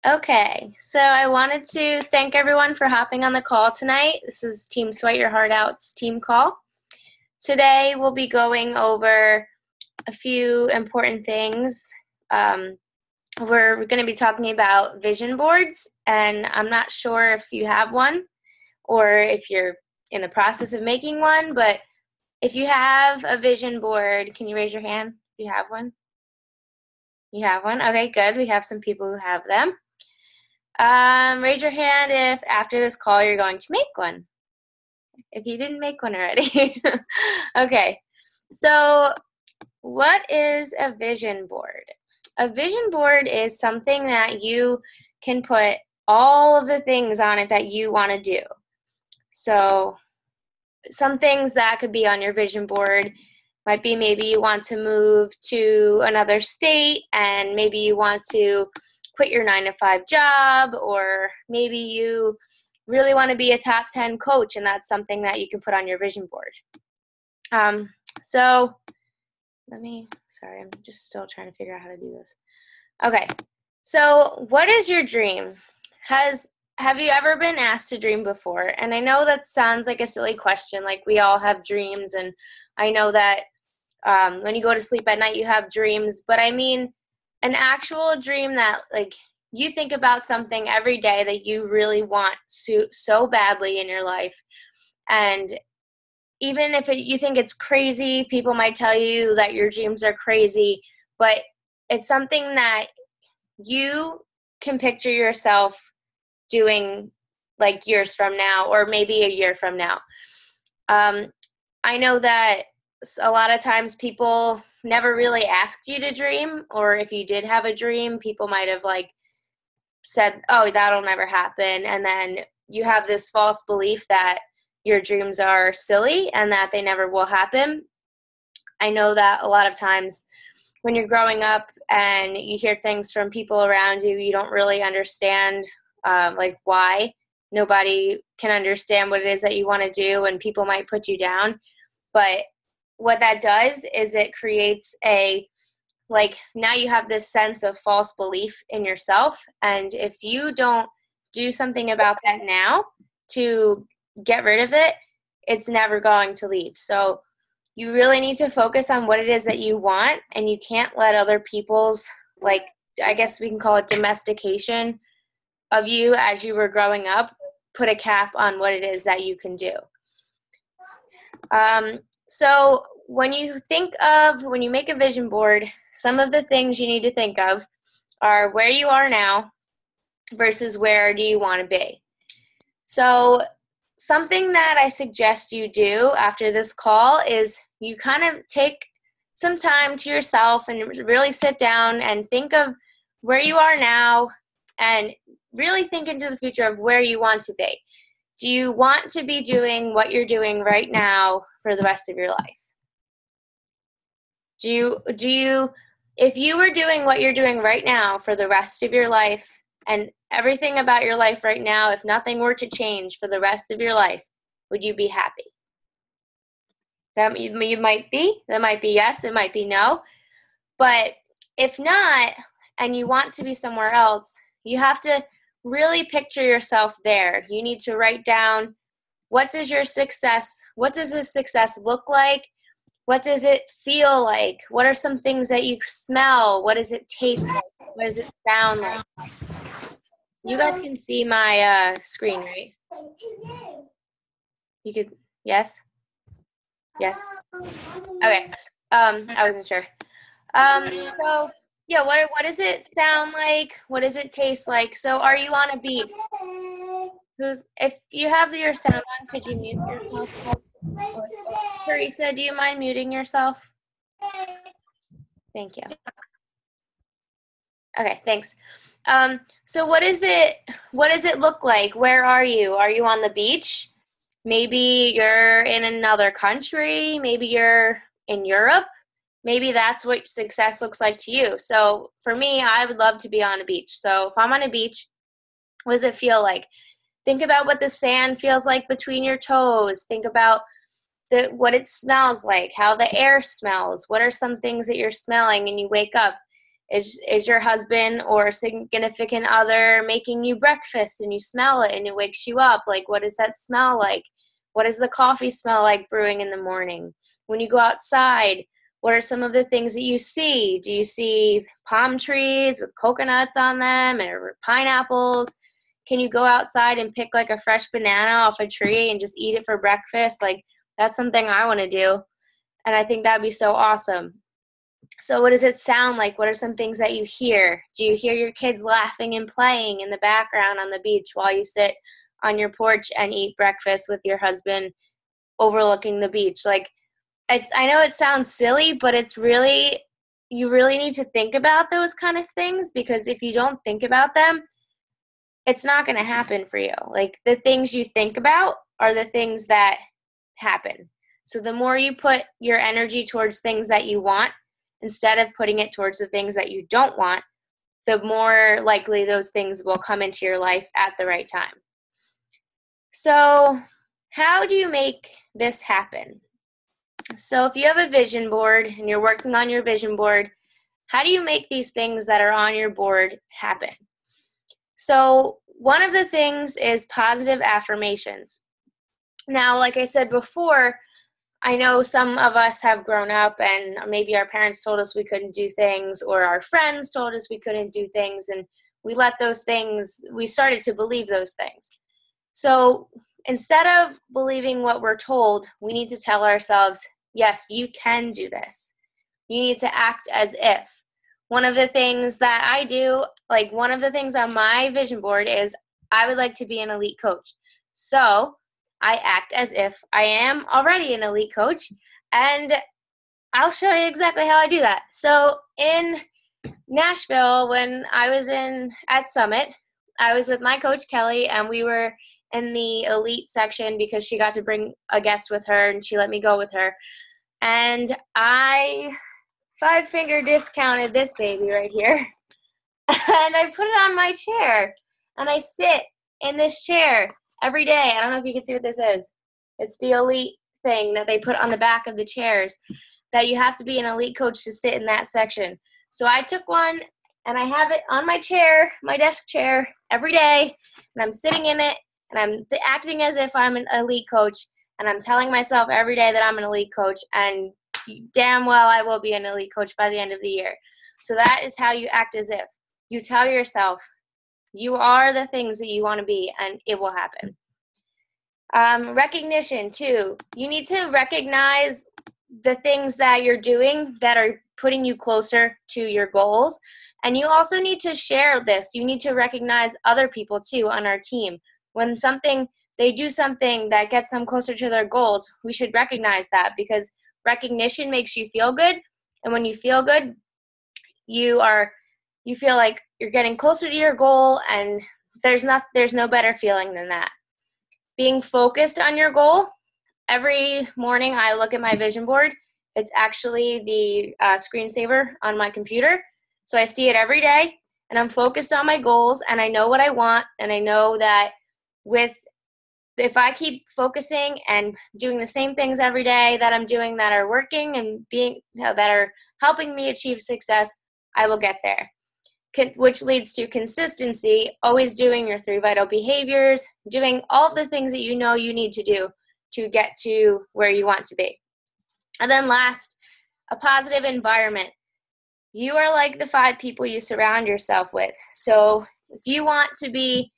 Okay, so I wanted to thank everyone for hopping on the call tonight. This is Team Sweat Your Heart Out's team call. Today we'll be going over a few important things. We're going to be talking about vision boards, and I'm not sure if you have one or if you're in the process of making one, but if you have a vision board, can you raise your hand if you have one? You have one? Okay, good. We have some people who have them. Raise your hand if after this call you're going to make one. If you didn't make one already. Okay, so what is a vision board? A vision board is something that you can put all of the things on it that you want to do. So some things that could be on your vision board might be maybe you want to move to another state, and maybe you want to quit your 9-to-5 job, or maybe you really want to be a top 10 coach, and that's something that you can put on your vision board. Sorry, I'm just still trying to figure out how to do this. Okay, so what is your dream? Have you ever been asked to dream before? And I know that sounds like a silly question, like we all have dreams, and I know that when you go to sleep at night you have dreams, but I mean an actual dream that like you think about something every day that you really want so badly in your life. And even if you think it's crazy, people might tell you that your dreams are crazy, but it's something that you can picture yourself doing like years from now, or maybe a year from now. I know that a lot of times people never really asked you to dream, or if you did have a dream, people might have like said, oh, that'll never happen. And then you have this false belief that your dreams are silly and that they never will happen. I know that a lot of times when you're growing up and you hear things from people around you, you don't really understand like why. Nobody can understand what it is that you want to do, and people might put you down. But what that does is it creates now you have this sense of false belief in yourself. And if you don't do something about that now to get rid of it, it's never going to leave. So you really need to focus on what it is that you want, and you can't let other people's, like, I guess we can call it domestication of you as you were growing up, put a cap on what it is that you can do. So when you make a vision board, some of the things you need to think of are where you are now versus where do you want to be. So something that I suggest you do after this call is you kind of take some time to yourself and really sit down and think of where you are now and really think into the future of where you want to be. Do you want to be doing what you're doing right now for the rest of your life? If you were doing what you're doing right now for the rest of your life, and everything about your life right now, if nothing were to change for the rest of your life, would you be happy? That might be yes, it might be no. But if not, and you want to be somewhere else, you have to really picture yourself there. You need to write down, what does this success look like? What does it feel like? What are some things that you smell? What does it taste like? What does it sound like? You guys can see my screen, right? You could, yes? Yes? Okay. I wasn't sure. So, yeah, what does it sound like? What does it taste like? So, are you on a beach? If you have your sound on, could you mute yourself? Teresa, do you mind muting yourself? Thank you. Okay, thanks. So what does it look like? Where are you? Are you on the beach? Maybe you're in another country. Maybe you're in Europe. Maybe that's what success looks like to you. So for me, I would love to be on a beach. So if I'm on a beach, what does it feel like? Think about what the sand feels like between your toes. Think about what it smells like, how the air smells. What are some things that you're smelling and you wake up? Is your husband or significant other making you breakfast and you smell it and it wakes you up? Like, what does that smell like? What does the coffee smell like brewing in the morning? When you go outside, what are some of the things that you see? Do you see palm trees with coconuts on them or pineapples? Can you go outside and pick like a fresh banana off a tree and just eat it for breakfast? Like, that's something I want to do. And I think that'd be so awesome. So what does it sound like? What are some things that you hear? Do you hear your kids laughing and playing in the background on the beach while you sit on your porch and eat breakfast with your husband overlooking the beach? Like, I know it sounds silly, but you really need to think about those kind of things, because if you don't think about them, it's not going to happen for you. Like, the things you think about are the things that happen. So the more you put your energy towards things that you want, instead of putting it towards the things that you don't want, the more likely those things will come into your life at the right time. So how do you make this happen? So if you have a vision board and you're working on your vision board, how do you make these things that are on your board happen? So one of the things is positive affirmations. Now, like I said before, I know some of us have grown up and maybe our parents told us we couldn't do things, or our friends told us we couldn't do things, and we started to believe those things. So instead of believing what we're told, we need to tell ourselves, yes, you can do this. You need to act as if. One of the things that I do, like one of the things on my vision board is I would like to be an elite coach. So I act as if I am already an elite coach, and I'll show you exactly how I do that. So in Nashville, when I was at Summit, I was with my coach Kelly, and we were in the elite section because she got to bring a guest with her and she let me go with her. And I 5-finger discounted this baby right here. And I put it on my chair and I sit in this chair every day. I don't know if you can see what this is. It's the elite thing that they put on the back of the chairs, that you have to be an elite coach to sit in that section. So I took one and I have it on my chair, my desk chair, every day, and I'm sitting in it and I'm acting as if I'm an elite coach, and I'm telling myself every day that I'm an elite coach, and damn well I will be an elite coach by the end of the year. So that is how you act as if. You tell yourself you are the things that you want to be, and it will happen. Recognition, too. You need to recognize the things that you're doing that are putting you closer to your goals. And you also need to share this. You need to recognize other people, too, on our team. When they do something that gets them closer to their goals, we should recognize that, because recognition makes you feel good. And when you feel good, you feel like you're getting closer to your goal, and there's no better feeling than that. Being focused on your goal. Every morning I look at my vision board. It's actually the screensaver on my computer. So I see it every day, and I'm focused on my goals, and I know what I want, and I know that if I keep focusing and doing the same things every day that I'm doing that are working and that are helping me achieve success, I will get there. Which leads to consistency, always doing your 3 vital behaviors, doing all the things that you know you need to do to get to where you want to be. And then last, a positive environment. You are like the 5 people you surround yourself with. So if you want to be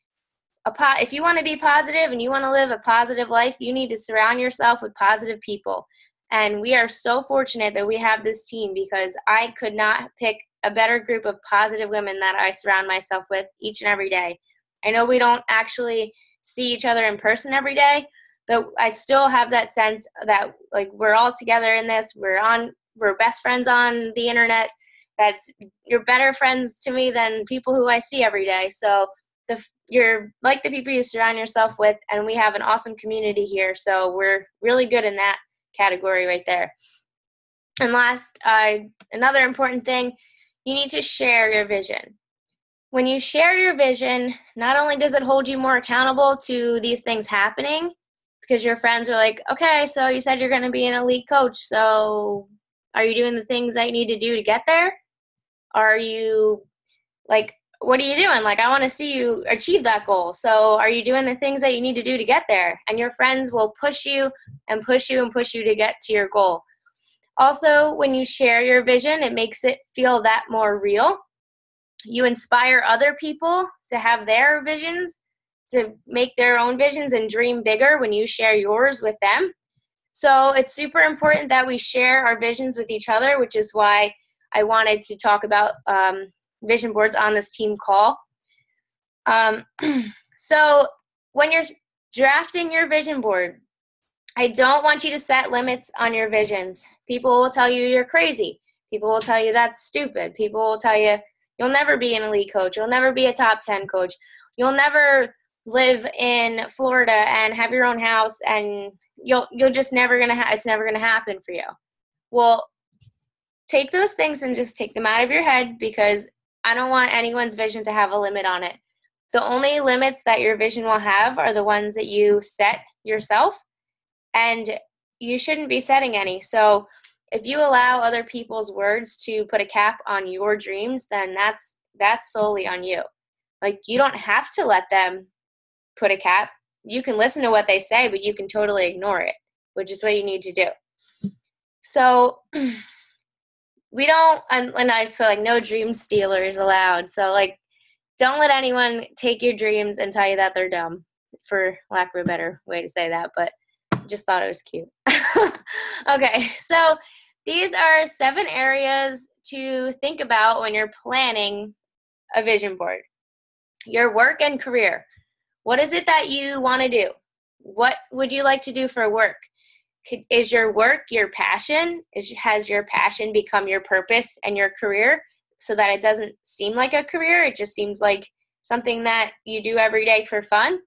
positive and you want to live a positive life, you need to surround yourself with positive people. And we are so fortunate that we have this team, because I could not pick a better group of positive women that I surround myself with each and every day. I know we don't actually see each other in person every day, but I still have that sense that, like, we're all together in this. We're best friends on the internet. You're better friends to me than people who I see every day. So you're like the people you surround yourself with, and we have an awesome community here. So we're really good in that category right there. And last, another important thing, you need to share your vision. When you share your vision, not only does it hold you more accountable to these things happening, because your friends are like, okay, so you said you're going to be an elite coach, so are you doing the things that you need to do to get there? Are you like, what are you doing? Like, I want to see you achieve that goal. So are you doing the things that you need to do to get there? And your friends will push you and push you and push you to get to your goal. Also, when you share your vision, it makes it feel that more real. You inspire other people to have their visions, to make their own visions and dream bigger when you share yours with them. So it's super important that we share our visions with each other, which is why I wanted to talk about vision boards on this team call. So when you're drafting your vision board, I don't want you to set limits on your visions. People will tell you you're crazy. People will tell you that's stupid. People will tell you you'll never be an elite coach. You'll never be a top 10 coach. You'll never live in Florida and have your own house, and you're just never gonna it's never gonna happen for you. Well, take those things and just take them out of your head, because I don't want anyone's vision to have a limit on it. The only limits that your vision will have are the ones that you set yourself, and you shouldn't be setting any. So if you allow other people's words to put a cap on your dreams, then that's solely on you. Like, you don't have to let them put a cap. You can listen to what they say, but you can totally ignore it, which is what you need to do. So we don't, and I just feel like no dream stealers allowed. So, like, don't let anyone take your dreams and tell you that they're dumb, for lack of a better way to say that, but just thought it was cute. Okay, so these are 7 areas to think about when you're planning a vision board. Your work and career. What is it that you want to do? What would you like to do for work? Is your work your passion? Has your passion become your purpose and your career, so that it doesn't seem like a career? It just seems like something that you do every day for fun.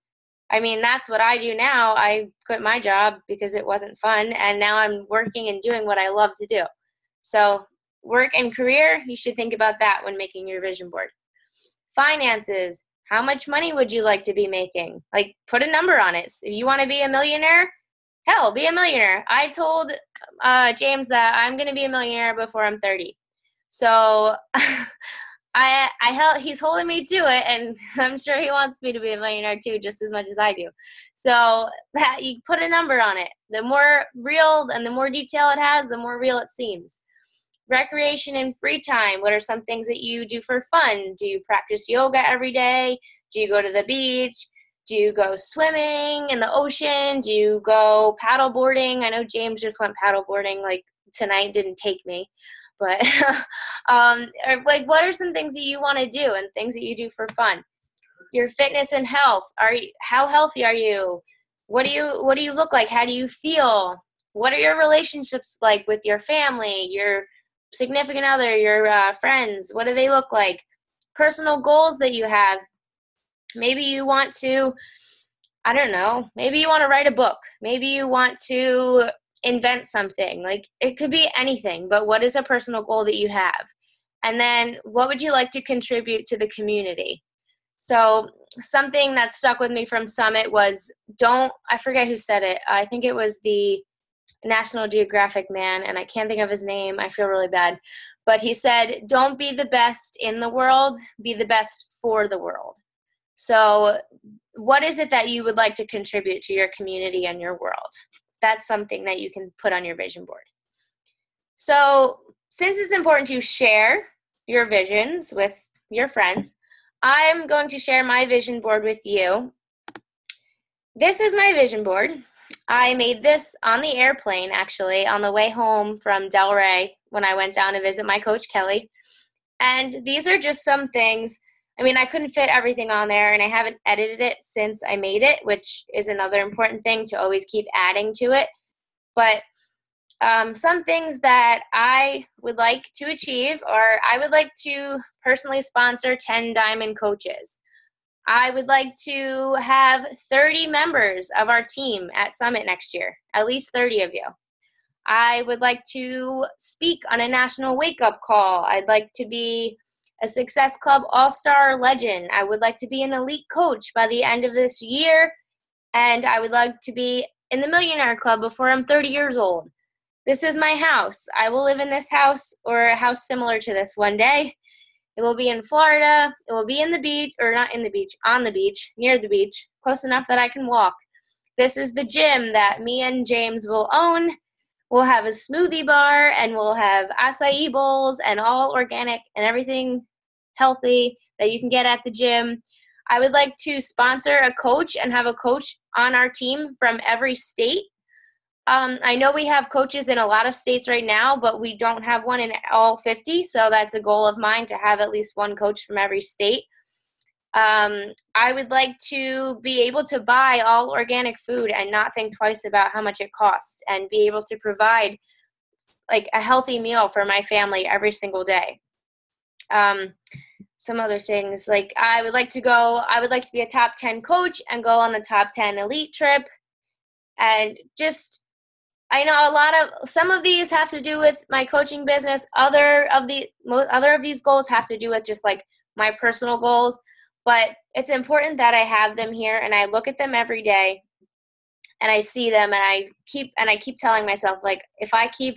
I mean, that's what I do now. I quit my job because it wasn't fun, and now I'm working and doing what I love to do. So work and career, you should think about that when making your vision board. Finances. How much money would you like to be making? Like, put a number on it. If you want to be a millionaire, hell, be a millionaire. I told James that I'm going to be a millionaire before I'm 30. So he's holding me to it, and I'm sure he wants me to be a millionaire too, just as much as I do. So that, you put a number on it. The more real and the more detail it has, the more real it seems. Recreation and free time. What are some things that you do for fun? Do you practice yoga every day? Do you go to the beach? Do you go swimming in the ocean? Do you go paddle boarding? I know James just went paddle boarding like tonight, didn't take me. But like, what are some things that you want to do and things that you do for fun? Your fitness and health. How healthy are you? What do you look like? How do you feel? What are your relationships like with your family, your significant other, your friends? What do they look like? Personal goals that you have. Maybe you want to, I don't know, maybe you want to write a book. Maybe you want to invent something. Like, it could be anything, but what is a personal goal that you have? And then what would you like to contribute to the community? So something that stuck with me from Summit was, I forget who said it. I think it was the National Geographic man, and I can't think of his name. I feel really bad. But he said, don't be the best in the world, be the best for the world. So what is it that you would like to contribute to your community and your world? That's something that you can put on your vision board. So since it's important to share your visions with your friends, I'm going to share my vision board with you. This is my vision board. I made this on the airplane, actually, on the way home from Delray when I went down to visit my coach, Kelly. And these are just some things. I mean, I couldn't fit everything on there, and I haven't edited it since I made it, which is another important thing, to always keep adding to it. But some things that I would like to achieve are, I would like to personally sponsor 10 Diamond coaches. I would like to have 30 members of our team at Summit next year, at least 30 of you. I would like to speak on a national wake-up call. I'd like to be a Success Club All-Star legend. I would like to be an elite coach by the end of this year, and I would like to be in the Millionaire Club before I'm 30 years old. This is my house. I will live in this house or a house similar to this one day. It will be in Florida. It will be in the beach, or not in the beach, on the beach, near the beach, close enough that I can walk. This is the gym that me and James will own. We'll have a smoothie bar, and we'll have acai bowls and all organic and everything healthy that you can get at the gym. I would like to sponsor a coach and have a coach on our team from every state. I know we have coaches in a lot of states right now, but we don't have one in all 50, so that's a goal of mine to have at least one coach from every state. I would like to be able to buy all organic food and not think twice about how much it costs, and be able to provide like a healthy meal for my family every single day. Some other things, like I would like to be a top 10 coach and go on the top 10 elite trip. And just, I know some of these have to do with my coaching business. Other of these goals have to do with just like my personal goals. But it's important that I have them here and I look at them every day and I see them, and I keep telling myself, like, if I keep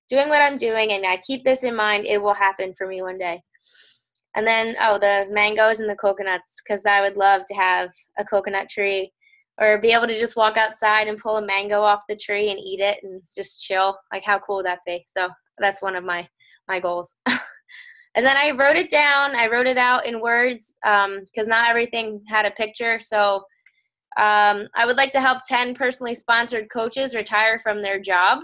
doing what I'm doing and I keep this in mind, it will happen for me one day. And then, the mangoes and the coconuts, because I would love to have a coconut tree or be able to just walk outside and pull a mango off the tree and eat it and just chill. Like, how cool would that be? So that's one of my goals. And then I wrote it down. I wrote it out in words because not everything had a picture. So I would like to help 10 personally sponsored coaches retire from their job.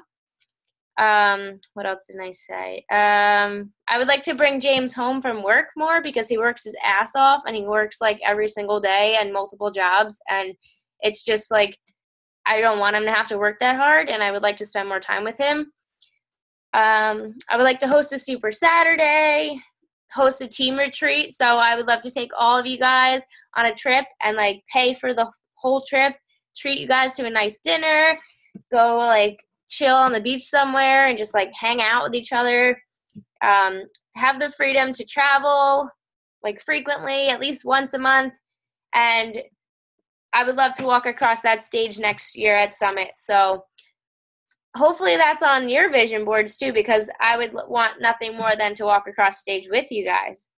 What else did I say? I would like to bring James home from work more because he works his ass off and he works like every single day and multiple jobs. And it's just like, I don't want him to have to work that hard, and I would like to spend more time with him. I would like to host a Super Saturday, host a team retreat. So I would love to take all of you guys on a trip and like pay for the whole trip, treat you guys to a nice dinner, go like chill on the beach somewhere and just like hang out with each other. Have the freedom to travel like frequently, at least once a month. And I would love to walk across that stage next year at Summit. So hopefully that's on your vision boards too, because I would want nothing more than to walk across stage with you guys.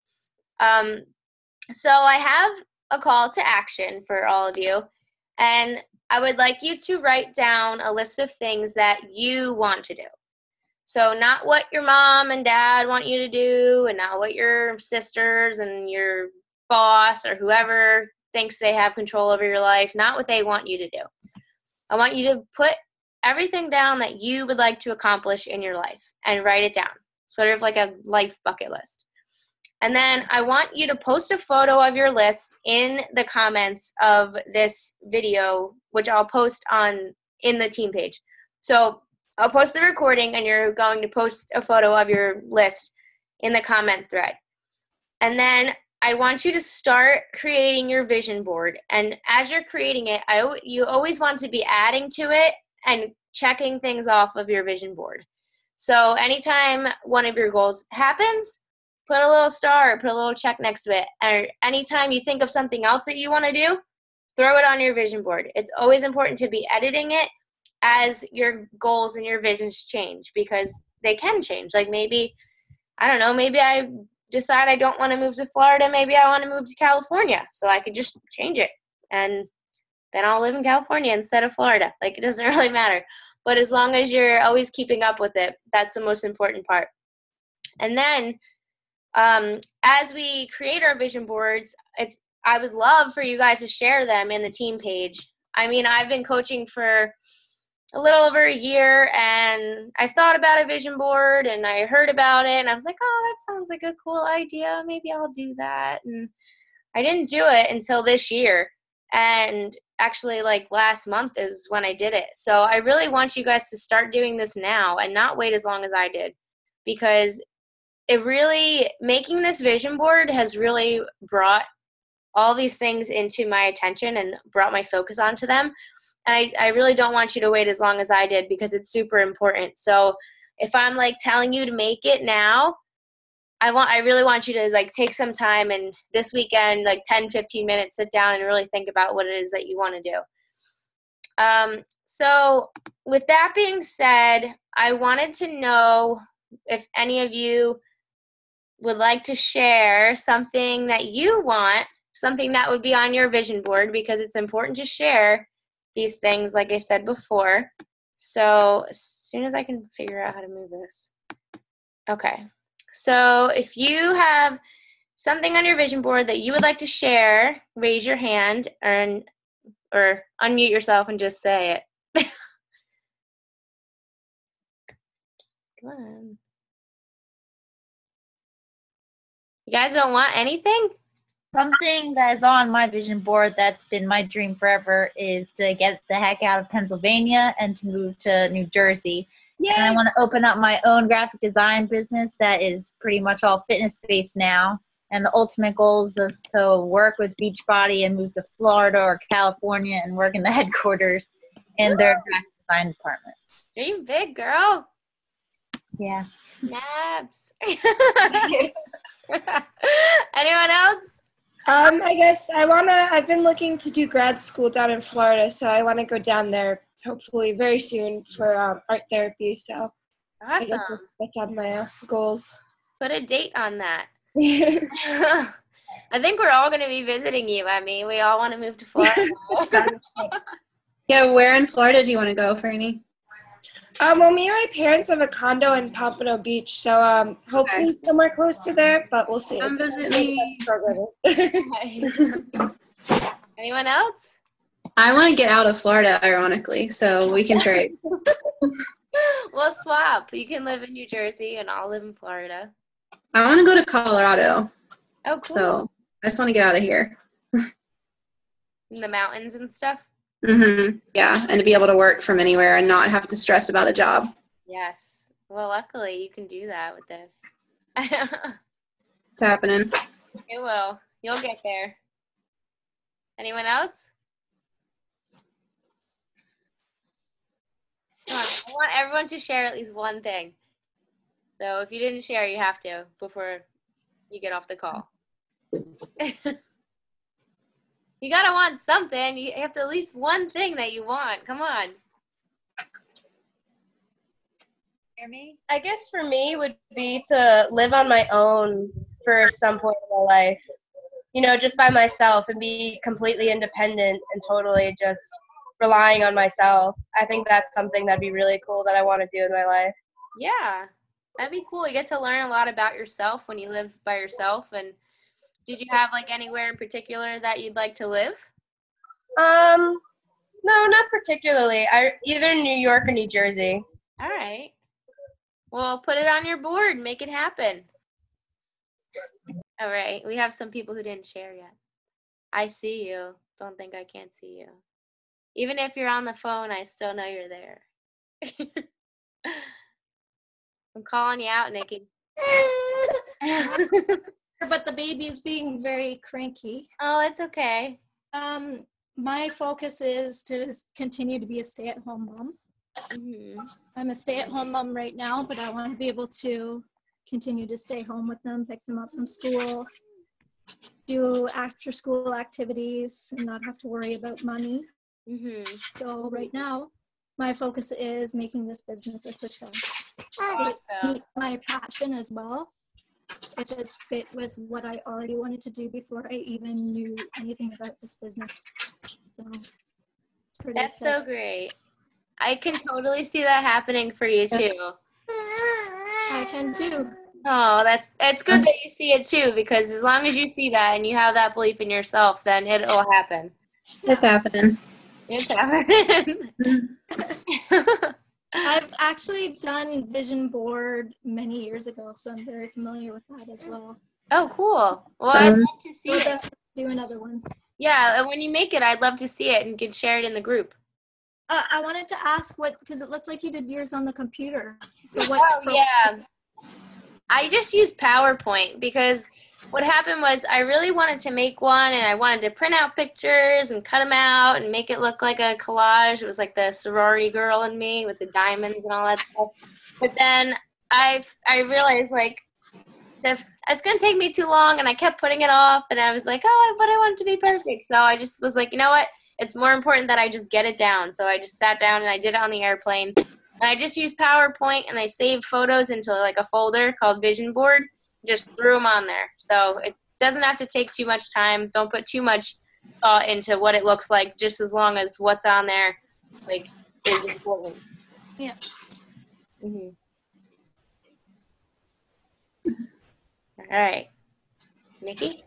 So I have a call to action for all of you, and I would like you to write down a list of things that you want to do. So not what your mom and dad want you to do, and not what your sisters and your boss or whoever thinks they have control over your life, not what they want you to do. I want you to put everything down that you would like to accomplish in your life and write it down, sort of like a life bucket list. And then I want you to post a photo of your list in the comments of this video, which I'll post in the team page. So I'll post the recording, and you're going to post a photo of your list in the comment thread. And then I want you to start creating your vision board. And as you're creating it, you always want to be adding to it and checking things off of your vision board. So anytime one of your goals happens, put a little star, put a little check next to it. And anytime you think of something else that you want to do, throw it on your vision board. It's always important to be editing it as your goals and your visions change, because they can change. Like maybe I decide I don't want to move to Florida. Maybe I want to move to California. So I could just change it, and then I'll live in California instead of Florida. Like, it doesn't really matter. But as long as you're always keeping up with it, that's the most important part. And then as we create our vision boards, I would love for you guys to share them in the team page. I mean, I've been coaching for a little over a year, and I've thought about a vision board, and I heard about it, and I was like, oh, that sounds like a cool idea. Maybe I'll do that. And I didn't do it until this year. And actually, like last month is when I did it. So I really want you guys to start doing this now and not wait as long as I did, because making this vision board has really brought all these things into my attention and brought my focus onto them. And I really don't want you to wait as long as I did, because it's super important. So if I'm like telling you to make it now, I really want you to like take some time, and this weekend, like 10, 15 minutes, sit down and really think about what it is that you want to do. So with that being said, I wanted to know if any of you would like to share something that you want, something that would be on your vision board, because it's important to share these things, like I said before. So as soon as I can figure out how to move this. Okay. So if you have something on your vision board that you would like to share, raise your hand or unmute yourself and just say it. Come on. You guys don't want anything? Something that is on my vision board that's been my dream forever is to get the heck out of Pennsylvania and to move to New Jersey. Yay. And I want to open up my own graphic design business that is pretty much all fitness-based now. And the ultimate goal is to work with Beachbody and move to Florida or California and work in the headquarters in their graphic design department. Dream big, girl. Yeah. Naps. Anyone else? I guess I've been looking to do grad school down in Florida, so I want to go down there hopefully very soon for art therapy. So awesome. I guess that's on my goals. Put a date on that. I think we're all going to be visiting you, Emmy. We all want to move to Florida. Yeah, where in Florida do you want to go, Fernie? Well, me and my parents have a condo in Pompano Beach, so hopefully somewhere close to there, but we'll see. Come visit me. Anyone else? I want to get out of Florida, ironically, so we can trade. We'll swap. You can live in New Jersey, and I'll live in Florida. I want to go to Colorado. Oh, cool. So I just want to get out of here. In the mountains and stuff? Mm-hmm. Yeah, and to be able to work from anywhere and not have to stress about a job. Yes. Well, luckily, you can do that with this. It's happening. It will. You'll get there. Anyone else? Come on. I want everyone to share at least one thing. So if you didn't share, you have to before you get off the call. You gotta want something. You have to at least one thing that you want. Come on. Hear me? I guess for me would be to live on my own for some point in my life. You know, just by myself and be completely independent and totally just relying on myself. I think that's something that'd be really cool that I want to do in my life. Yeah, that'd be cool. You get to learn a lot about yourself when you live by yourself. And did you have like anywhere in particular that you'd like to live? No, not particularly. Either New York or New Jersey. All right. Well, put it on your board. Make it happen. All right. We have some people who didn't share yet. I see you. Don't think I can't see you. Even if you're on the phone, I still know you're there. I'm calling you out, Nikki. But the baby is being very cranky. Oh, it's okay. My focus is to continue to be a stay-at-home mom. Mm-hmm. I'm a stay-at-home mom right now, but I want to be able to continue to stay home with them, pick them up from school, do after-school activities, and not have to worry about money. Mm-hmm. So right now, my focus is making this business a success. Awesome. Meet my passion as well. It does fit with what I already wanted to do before I even knew anything about this business. So it's pretty That's exciting. so great. I can totally see that happening for you too. I can too. Oh, it's good that you see it too, because as long as you see that and you have that belief in yourself, then it'll happen. It's happening. It's happening. I've actually done vision board many years ago, so I'm very familiar with that as well. Oh, cool. Well, I'd love to see We'll it. definitely do another one. Yeah, and when you make it, I'd love to see it and could share it in the group. I wanted to ask because it looked like you did yours on the computer. Yeah. I just used PowerPoint because what happened was I really wanted to make one, and I wanted to print out pictures and cut them out and make it look like a collage. It was like the sorority girl in me with the diamonds and all that stuff. But then I realized like it's going to take me too long, and I kept putting it off, and I was like, but I want it to be perfect. So I just was like, you know what? It's more important that I just get it down. So I just sat down and I did it on the airplane. And I just used PowerPoint, and I saved photos into like a folder called Vision Board. just threw them on there. So it doesn't have to take too much time. Don't put too much thought into what it looks like, just as long as what's on there, like, is important. Yeah. Mm-hmm. All right. Nikki?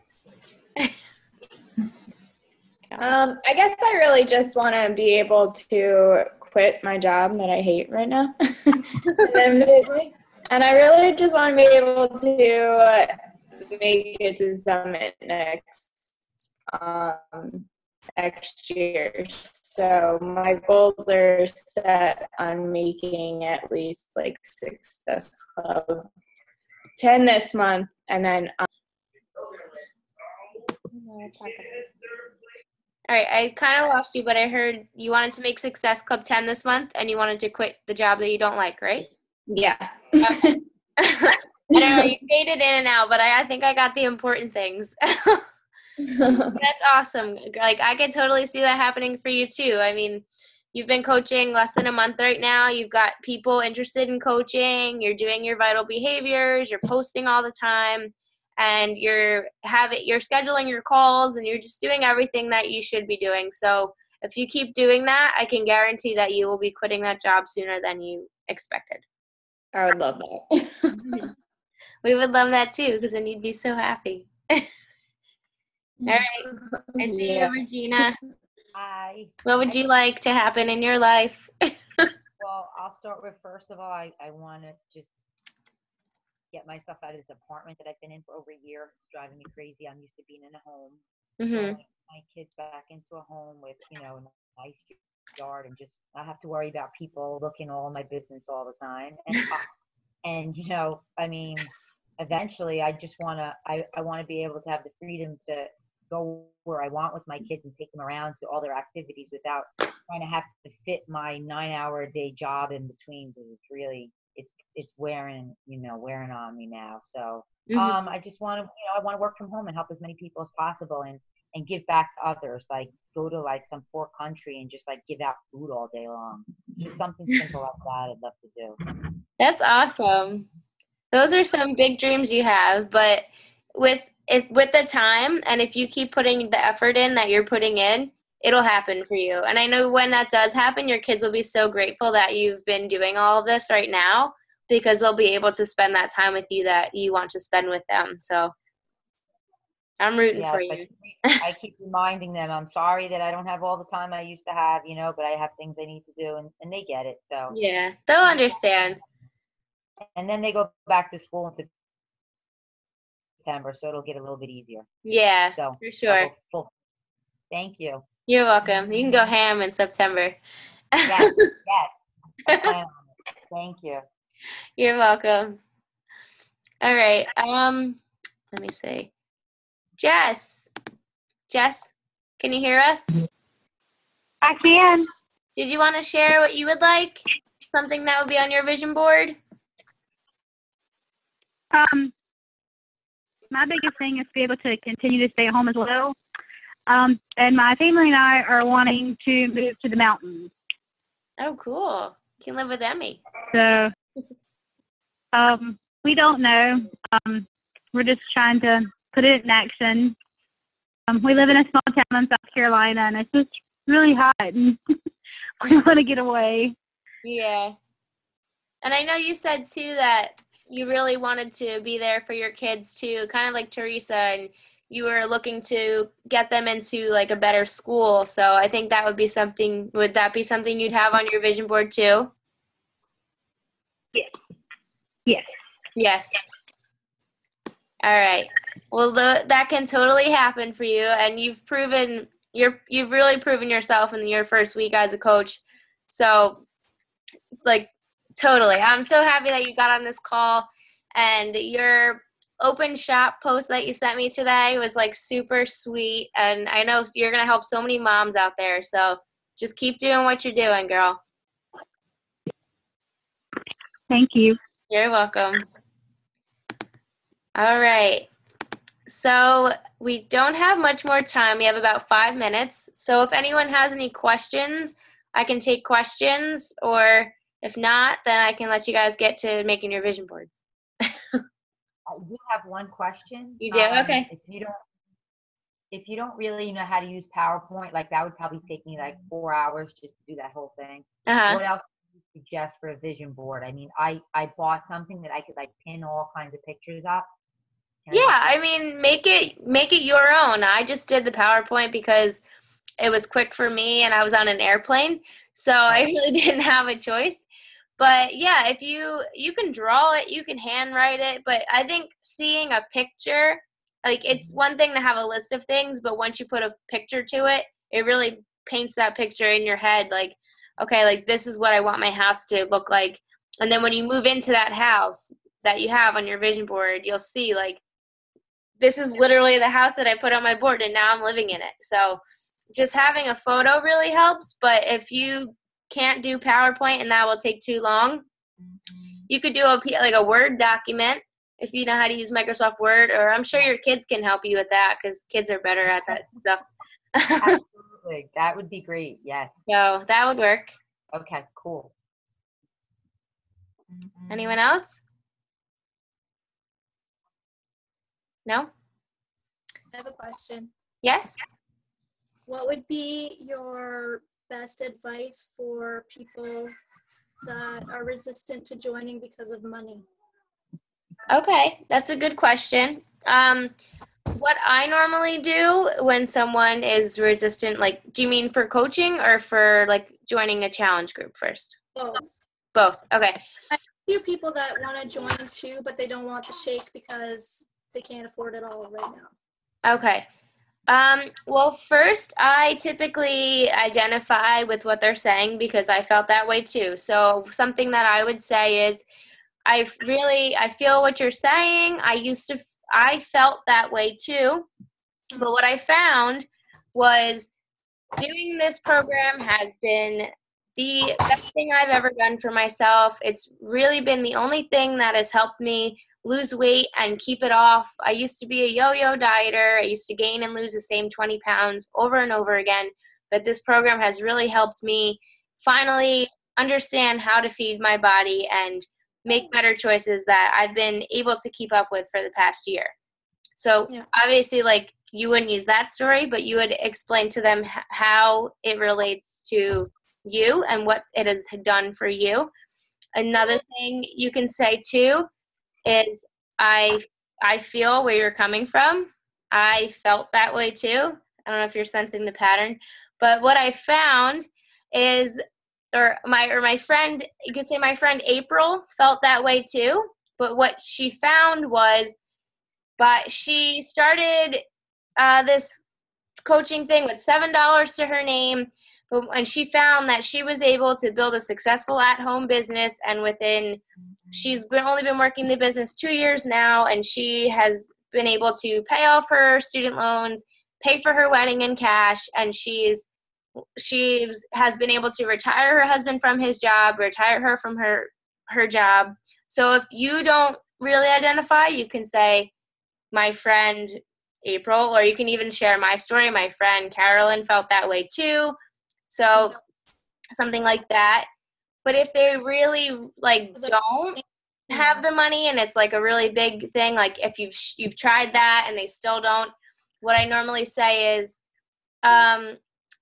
I guess I really just want to be able to quit my job that I hate right now. And I really just want to be able to make it to Summit next year. So my goals are set on making at least like Success Club 10 this month, and then all right, I kind of lost you, but I heard you wanted to make Success Club 10 this month, and you wanted to quit the job that you don't like, right? yeah. Okay. I don't know, you faded in and out, but I think I got the important things. That's awesome. Like, I could totally see that happening for you too. I mean, you've been coaching less than a month right now. You've got people interested in coaching. You're doing your vital behaviors. You're posting all the time, and you're scheduling your calls, and you're just doing everything that you should be doing. So if you keep doing that, I can guarantee that you will be quitting that job sooner than you expected. I would love that. We would love that too, because then you'd be so happy. All right. I see you, Regina. Hi. What would you like to happen in your life? Well, I'll start with, first of all, I want to just get myself out of this apartment that I've been in for over a year. It's driving me crazy. I'm used to being in a home. Mm-hmm. My kids back into a home with, a nice yard, and just not have to worry about people looking all my business all the time. And eventually I just want to, I want to be able to have the freedom to go where I want with my kids and take them around to all their activities without trying to have to fit my 9-hour a day job in between, because it's really, it's wearing on me now. So I just want to, I want to work from home and help as many people as possible, and give back to others, like go to like some poor country and just like give out food all day long. Just something simple like that I'd love to do. That's awesome. Those are some big dreams you have, but with the time, and if you keep putting the effort in that you're putting in, it'll happen for you. And I know when that does happen, your kids will be so grateful that you've been doing all of this right now, because they'll be able to spend that time with you that you want to spend with them. So I'm rooting for you. I keep reminding them, I'm sorry that I don't have all the time I used to have, but I have things I need to do, and they get it. So yeah, they'll understand. And then they go back to school in September, so it'll get a little bit easier. Yeah, so for sure. Thank you. You're welcome. You can go ham in September. Yes. I plan on it. Thank you. You're welcome. All right. Let me see. Jess, can you hear us? I can. Did you want to share what you would like? Something that would be on your vision board? My biggest thing is to be able to continue to stay at home as well. And my family and I are wanting to move to the mountains. Oh, cool. You can live with Emmy. So, we don't know. We're just trying to put it in action. We live in a small town in South Carolina, and it's just really hot, and we want to get away. Yeah. And I know you said, too, that you really wanted to be there for your kids, too, kind of like Teresa, and you were looking to get them into, like, a better school. So I think that would be something – would that be something you'd have on your vision board, too? Yes. Yes. All right. Well, that can totally happen for you, and you've really proven yourself in your first week as a coach. So, like, totally. I'm so happy that you got on this call, and your open shop post that you sent me today was, like, super sweet, and I know you're going to help so many moms out there. So just keep doing what you're doing, girl. Thank you. You're welcome. All right. So we don't have much more time. We have about 5 minutes. So if anyone has any questions, I can take questions, or if not, then I can let you guys get to making your vision boards. I I do have one question. You do? Okay. If you don't really know how to use PowerPoint, like that would probably take me like 4 hours just to do that whole thing. Uh-huh. What else do you suggest for a vision board? I mean, I bought something that I could like pin all kinds of pictures up. Yeah, I mean, make it your own. I just did the PowerPoint because it was quick for me and I was on an airplane, so I really didn't have a choice. But yeah, if you can draw it, you can handwrite it, but I think seeing a picture, like it's one thing to have a list of things, but once you put a picture to it, it really paints that picture in your head like, okay, like this is what I want my house to look like. And then when you move into that house that you have on your vision board, you'll see like this is literally the house that I put on my board and now I'm living in it. So just having a photo really helps, but if you can't do PowerPoint and that will take too long, you could do a Word document if you know how to use Microsoft Word, or I'm sure your kids can help you with that because kids are better at that stuff. Absolutely. That would be great. Yes. So that would work. Okay, cool. Anyone else? No? I have a question. Yes? What would be your best advice for people that are resistant to joining because of money? Okay, that's a good question. What I normally do when someone is resistant, like, do you mean for coaching or for like joining a challenge group first? Both. Both. Okay. I have a few people that want to join too, but they don't want the shake because they can't afford it all right now. Okay. Well, first, I typically identify with what they're saying because I felt that way too. So something that I would say is, I feel what you're saying. I felt that way too. But what I found was doing this program has been the best thing I've ever done for myself. It's really been the only thing that has helped me lose weight and keep it off. I used to be a yo-yo dieter. I used to gain and lose the same 20 pounds over and over again. But this program has really helped me finally understand how to feed my body and make better choices that I've been able to keep up with for the past year. So obviously, like, you wouldn't use that story, but you would explain to them how it relates to you and what it has done for you. Another thing you can say too is, I feel where you're coming from. I felt that way too. I don't know if you're sensing the pattern, but what I found is, or my friend, you could say my friend April felt that way too. But what she found was, but she started this coaching thing with $7 to her name, and she found that she was able to build a successful at-home business, and she's only been working the business 2 years now, and she has been able to pay off her student loans, pay for her wedding in cash, and she has been able to retire her husband from his job, retire her from her job. So if you don't really identify, you can say my friend April, or you can even share my story. My friend Carolyn felt that way too. So something like that. But if they really like don't have the money and it's like a really big thing, like if you've tried that and they still don't, what I normally say is, okay,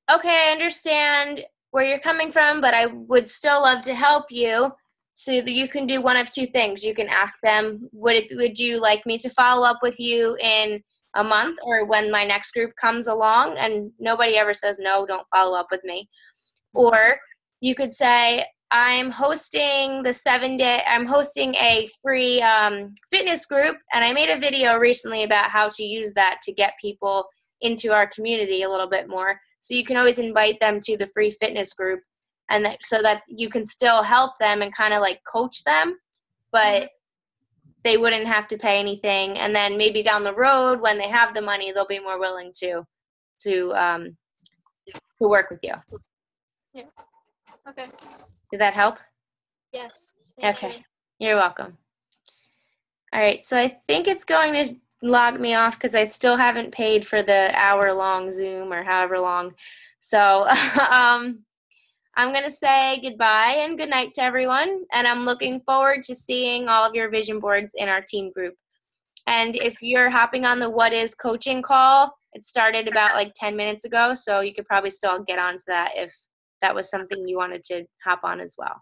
I understand where you're coming from, but I would still love to help you. So that you can do one of two things. You can ask them, would you like me to follow up with you in a month or when my next group comes along? And nobody ever says, no, don't follow up with me. Or you could say, I'm hosting a free fitness group, and I made a video recently about how to use that to get people into our community a little bit more. So you can always invite them to the free fitness group, and so that you can still help them and kind of like coach them, but they wouldn't have to pay anything. And then maybe down the road when they have the money, they'll be more willing to work with you. Yeah. Okay. Did that help? Yes. Okay. You're welcome. All right. So I think it's going to log me off because I still haven't paid for the hour-long Zoom or however long. So I'm going to say goodbye and good night to everyone, and I'm looking forward to seeing all of your vision boards in our team group. And if you're hopping on the What Is coaching call, it started about like 10 minutes ago, so you could probably still get onto that if that was something you wanted to hop on as well.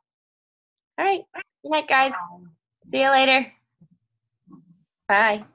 All right. Good night, guys. See you later. Bye.